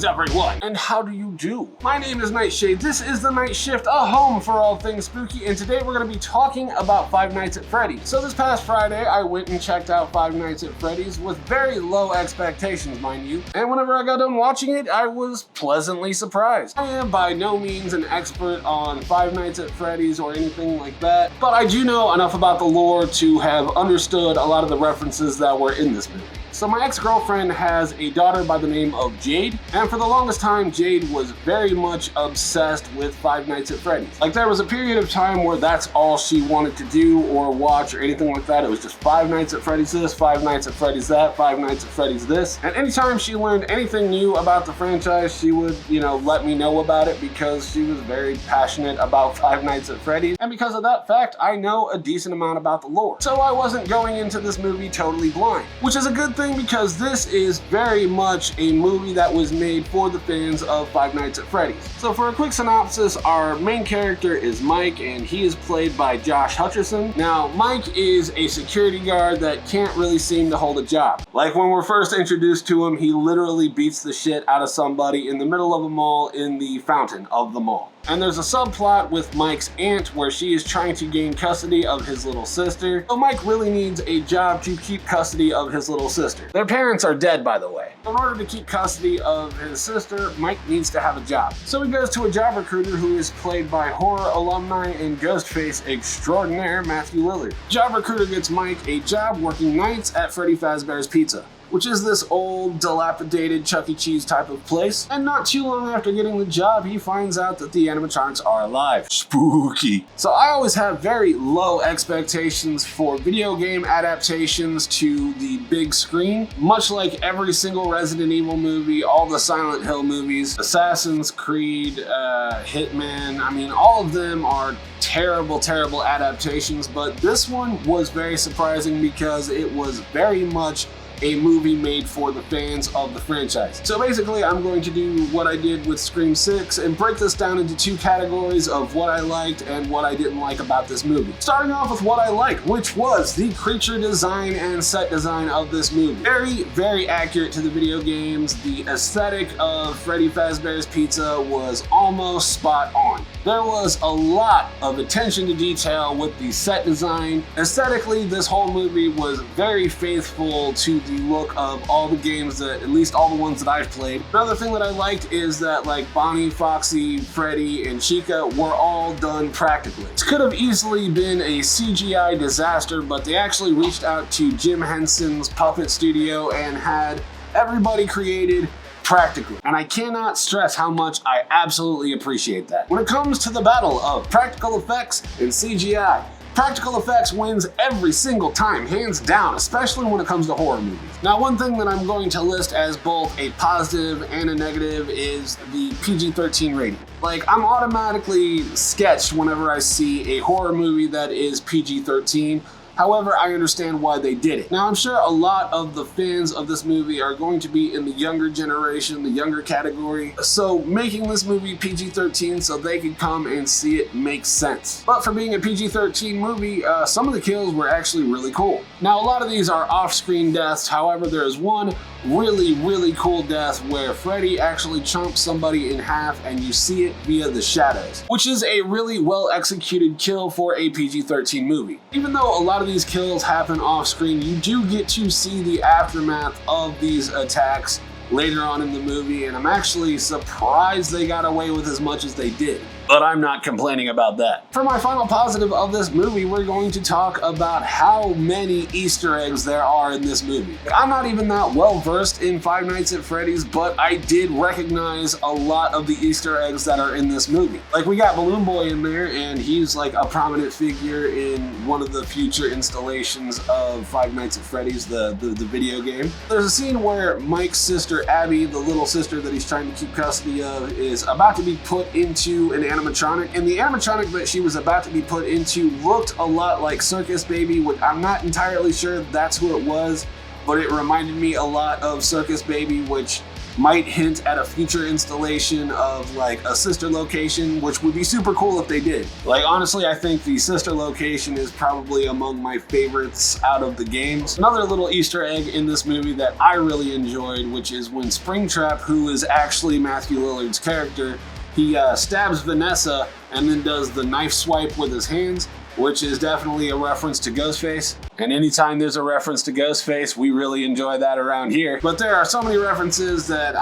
Greetings everyone, and how do you do? My name is Nightshade, this is the Night Shift, a home for all things spooky, and today we're going to be talking about Five Nights at Freddy's. So this past Friday, I went and checked out Five Nights at Freddy's with very low expectations, mind you, and whenever I got done watching it, I was pleasantly surprised. I am by no means an expert on Five Nights at Freddy's or anything like that, but I do know enough about the lore to have understood a lot of the references that were in this movie. So my ex-girlfriend has a daughter by the name of Jade, and for the longest time, Jade was very much obsessed with Five Nights at Freddy's. Like, there was a period of time where that's all she wanted to do or watch or anything like that. It was just Five Nights at Freddy's this, Five Nights at Freddy's that, Five Nights at Freddy's this. And anytime she learned anything new about the franchise, she would, let me know about it because she was very passionate about Five Nights at Freddy's. And because of that fact, I know a decent amount about the lore. So I wasn't going into this movie totally blind, which is a good thing because this is very much a movie that was made for the fans of Five Nights at Freddy's. So for a quick synopsis, our main character is Mike, and he is played by Josh Hutcherson. Now, Mike is a security guard that can't really seem to hold a job. Like, when we're first introduced to him, he literally beats the shit out of somebody in the middle of a mall in the fountain of the mall. And there's a subplot with Mike's aunt where she is trying to gain custody of his little sister. So Mike really needs a job to keep custody of his little sister. Their parents are dead, by the way. In order to keep custody of his sister, Mike needs to have a job. So he goes to a job recruiter who is played by horror alumni and Ghostface extraordinaire Matthew Lillard. Job recruiter gets Mike a job working nights at Freddy Fazbear's Pizza, which is this old, dilapidated Chuck E. Cheese type of place. And not too long after getting the job, he finds out that the animatronics are alive. Spooky. So I always have very low expectations for video game adaptations to the big screen. Much like every single Resident Evil movie, all the Silent Hill movies, Assassin's Creed, Hitman, I mean, all of them are terrible, terrible adaptations, but this one was very surprising because it was very much a movie made for the fans of the franchise. So basically, I'm going to do what I did with Scream 6 and break this down into two categories of what I liked and what I didn't like about this movie. Starting off with what I liked, which was the creature design and set design of this movie. Very, very accurate to the video games. The aesthetic of Freddy Fazbear's Pizza was almost spot on. There was a lot of attention to detail with the set design. Aesthetically, this whole movie was very faithful to the look of all the games that, at least all the ones that I've played. Another thing that I liked is that, like, Bonnie, Foxy, Freddy, and Chica were all done practically. This could have easily been a CGI disaster, but they actually reached out to Jim Henson's puppet studio and had everybody created practically. And I cannot stress how much I absolutely appreciate that. When it comes to the battle of practical effects and CGI, practical effects wins every single time, hands down, especially when it comes to horror movies. Now, one thing that I'm going to list as both a positive and a negative is the PG-13 rating. Like, I'm automatically sketched whenever I see a horror movie that is PG-13. However, I understand why they did it. Now, I'm sure a lot of the fans of this movie are going to be in the younger generation, the younger category, so making this movie PG-13 so they could come and see it makes sense. But for being a PG-13 movie, some of the kills were actually really cool. Now, a lot of these are off-screen deaths. However, there is one really, really cool death where Freddy actually chomps somebody in half and you see it via the shadows, which is a really well-executed kill for a PG-13 movie. Even though a lot of these kills happen off screen, you do get to see the aftermath of these attacks later on in the movie, and I'm actually surprised they got away with as much as they did. But I'm not complaining about that. For my final positive of this movie, we're going to talk about how many Easter eggs there are in this movie. I'm not even that well versed in Five Nights at Freddy's, but I did recognize a lot of the Easter eggs that are in this movie. Like, we got Balloon Boy in there, and he's like a prominent figure in one of the future installations of Five Nights at Freddy's, the video game. There's a scene where Mike's sister, Abby, the little sister that he's trying to keep custody of, is about to be put into an animatronic, and the animatronic that she was about to be put into looked a lot like Circus Baby, which I'm not entirely sure that's who it was, but it reminded me a lot of Circus Baby, which might hint at a future installation of like a sister location, which would be super cool if they did. Like honestly, I think the sister location is probably among my favorites out of the games. Another little Easter egg in this movie that I really enjoyed, which is when Springtrap, who is actually Matthew Lillard's character, he stabs Vanessa and then does the knife swipe with his hands, which is definitely a reference to Ghostface. And anytime there's a reference to Ghostface, we really enjoy that around here. But there are so many references that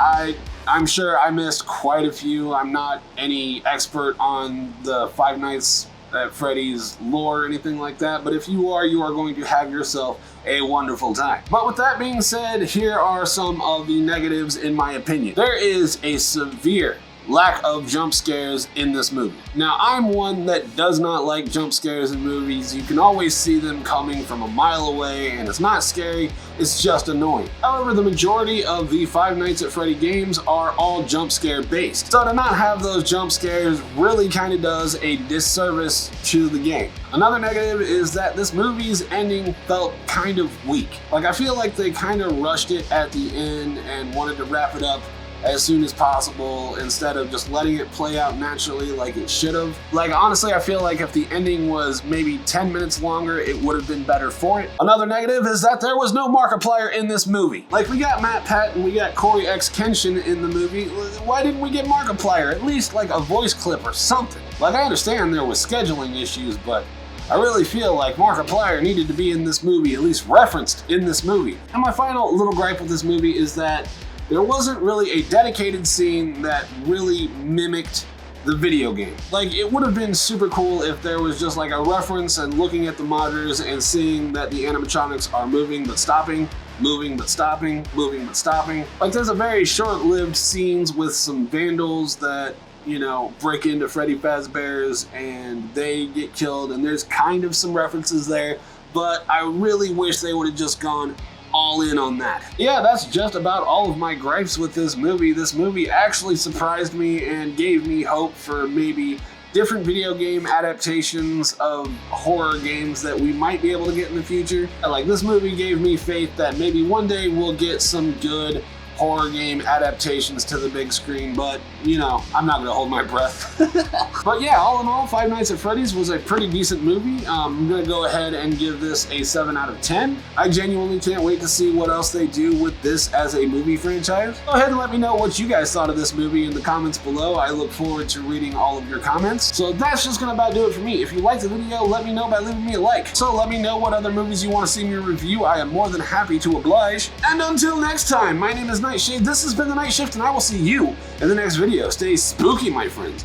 I'm sure I missed quite a few. I'm not any expert on the Five Nights at Freddy's lore or anything like that, but if you are going to have yourself a wonderful time. But with that being said, here are some of the negatives in my opinion. There is a severe lack of jump scares in this movie. Now, I'm one that does not like jump scares in movies. You can always see them coming from a mile away, and it's not scary, it's just annoying. However, the majority of the Five Nights at Freddy games are all jump scare based. So to not have those jump scares really kind of does a disservice to the game. Another negative is that this movie's ending felt kind of weak. Like, I feel like they kind of rushed it at the end and wanted to wrap it up as soon as possible instead of just letting it play out naturally like it should have. Like honestly, I feel like if the ending was maybe 10 minutes longer, it would have been better for it. Another negative is that there was no Markiplier in this movie. Like we got Matt Pat and we got Corey X Kenshin in the movie. Why didn't we get Markiplier? At least like a voice clip or something. Like I understand there was scheduling issues, but I really feel like Markiplier needed to be in this movie, at least referenced in this movie. And my final little gripe with this movie is that there wasn't really a dedicated scene that really mimicked the video game. Like, it would have been super cool if there was just like a reference and looking at the monitors and seeing that the animatronics are moving but stopping, moving but stopping, moving but stopping. Like, there's a very short-lived scenes with some vandals that, you know, break into Freddy Fazbear's and they get killed, and there's kind of some references there, but I really wish they would have just gone all in on that. Yeah, that's just about all of my gripes with this movie. This movie actually surprised me and gave me hope for maybe different video game adaptations of horror games that we might be able to get in the future. Like, this movie gave me faith that maybe one day we'll get some good horror game adaptations to the big screen, but you know, I'm not gonna hold my breath. But yeah, all in all, Five Nights at Freddy's was a pretty decent movie. I'm gonna go ahead and give this a 7 out of 10. I genuinely can't wait to see what else they do with this as a movie franchise. Go ahead and let me know what you guys thought of this movie in the comments below. I look forward to reading all of your comments. So that's just gonna about do it for me. If you liked the video, let me know by leaving me a like. So let me know what other movies you want to see me review. I am more than happy to oblige. And until next time, my name is Nightshade. This has been The Night Shift, and I will see you in the next video. Stay spooky, my friends.